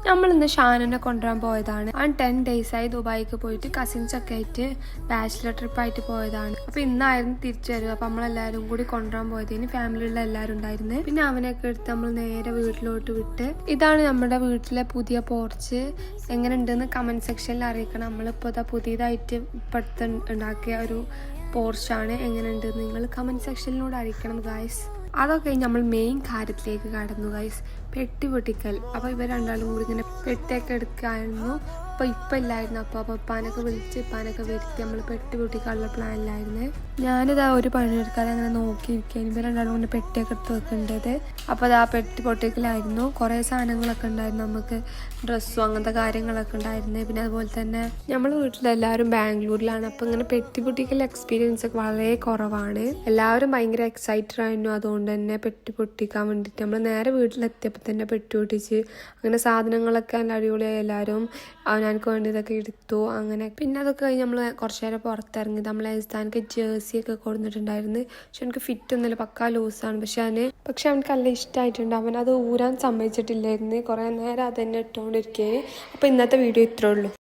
നമ്മളിന്ന് ഷാനുനെ കൊണ്ടുവരാൻ പോയതാണ്. 10 ഡേയ്സായി ദുബായിക്ക് പോയിട്ട് കസിൻസൊക്കെ ആയിട്ട് ബാച്ചിലർ ട്രിപ്പായിട്ട് പോയതാണ്. അപ്പോൾ ഇന്നായിരുന്നു തിരിച്ചു വരിക. അപ്പോൾ നമ്മളെല്ലാവരും കൂടി കൊണ്ടുവരാൻ പോയതിന് ഫാമിലിയുള്ള എല്ലാവരും ഉണ്ടായിരുന്നു. പിന്നെ അവനൊക്കെ എടുത്ത് നമ്മൾ നേരെ വീട്ടിലോട്ട് വിട്ട്. ഇതാണ് നമ്മുടെ വീട്ടിലെ പുതിയ പോർച്ച്. എങ്ങനെ ഉണ്ടെന്ന് കമൻറ്റ് സെക്ഷനിൽ അറിയിക്കണം. നമ്മളിപ്പോൾ പുതിയതായിട്ട് ഇപ്പോഴത്തെ ഉണ്ടാക്കിയ ഒരു പോർച്ചാണ്. എങ്ങനെയുണ്ട് നിങ്ങൾ കമൻറ്റ് സെക്ഷനിലൂടെ അറിയിക്കണം ഗായ്സ്. അതൊക്കെ നമ്മൾ മെയിൻ കാര്യത്തിലേക്ക് കടന്നു ഗൈസ്. പെട്ടി പൊട്ടിക്കൽ. അപ്പോൾ ഇവർ രണ്ടാളും കൂടി ഇങ്ങനെ പെട്ടിയൊക്കെ എടുക്കായിരുന്നു. അപ്പോൾ ഇപ്പം ഇല്ലായിരുന്നു. അപ്പോൾ ഉപ്പാനൊക്കെ വിളിച്ച് ഉപ്പാനൊക്കെ വരുത്തി നമ്മൾ പെട്ടി പൊട്ടിക്കാനുള്ള പ്ലാനിലായിരുന്നു. ഞാനിതാ ഒരു പണിയെടുക്കാതെ അങ്ങനെ നോക്കിയിരിക്കുകയാണ്. ഇവർ രണ്ടാളും കൊണ്ട് പെട്ടിയൊക്കെ എടുത്ത് വെക്കേണ്ടത്. അപ്പോൾ അത് ആ പെട്ടി പൊട്ടിക്കലായിരുന്നു. കുറേ സാധനങ്ങളൊക്കെ ഉണ്ടായിരുന്നു. നമുക്ക് ഡ്രസ്സും അങ്ങനത്തെ കാര്യങ്ങളൊക്കെ ഉണ്ടായിരുന്നു. പിന്നെ അതുപോലെ തന്നെ നമ്മൾ വീട്ടിലെല്ലാവരും ബാംഗ്ലൂരിലാണ്. അപ്പോൾ ഇങ്ങനെ പെട്ടി പൊട്ടിക്കൽ എക്സ്പീരിയൻസ് ഒക്കെ വളരെ കുറവാണ്. എല്ലാവരും ഭയങ്കര എക്സൈറ്റഡ് ആയിരുന്നു. അതുകൊണ്ട് തന്നെ പെട്ടി പൊട്ടിക്കാൻ വേണ്ടിയിട്ട് നമ്മൾ നേരെ വീട്ടിലെത്തിയപ്പോൾ തന്നെ പെട്ടി പൊട്ടിച്ച് അങ്ങനെ സാധനങ്ങളൊക്കെ നല്ല അടിപൊളിയായി. എല്ലാവരും അവനക്ക് വേണ്ടി ഇതൊക്കെ എടുത്തു. അങ്ങനെ പിന്നെ അതൊക്കെ കഴിഞ്ഞ് നമ്മൾ കുറച്ച് നേരം പുറത്തിറങ്ങി. നമ്മൾ സ്ഥാനക്ക് ജേഴ്സിയൊക്കെ കൊടുത്തിട്ടുണ്ടായിരുന്നു. പക്ഷെ എനിക്ക് ഫിറ്റ് ഒന്നുമില്ല, പക്കാ ലൂസാണ്. പക്ഷെ അവനക്ക് നല്ല ഇഷ്ടമായിട്ടുണ്ട്. അവൻ അത് ഊരാൻ സമ്മതിച്ചിട്ടില്ലായിരുന്നു. കുറേ നേരം അത് തന്നെ ഇട്ടുകൊണ്ടിരിക്കുകയാണ്. അപ്പോൾ ഇന്നത്തെ വീഡിയോ ഇത്രേ ഉള്ളൂ.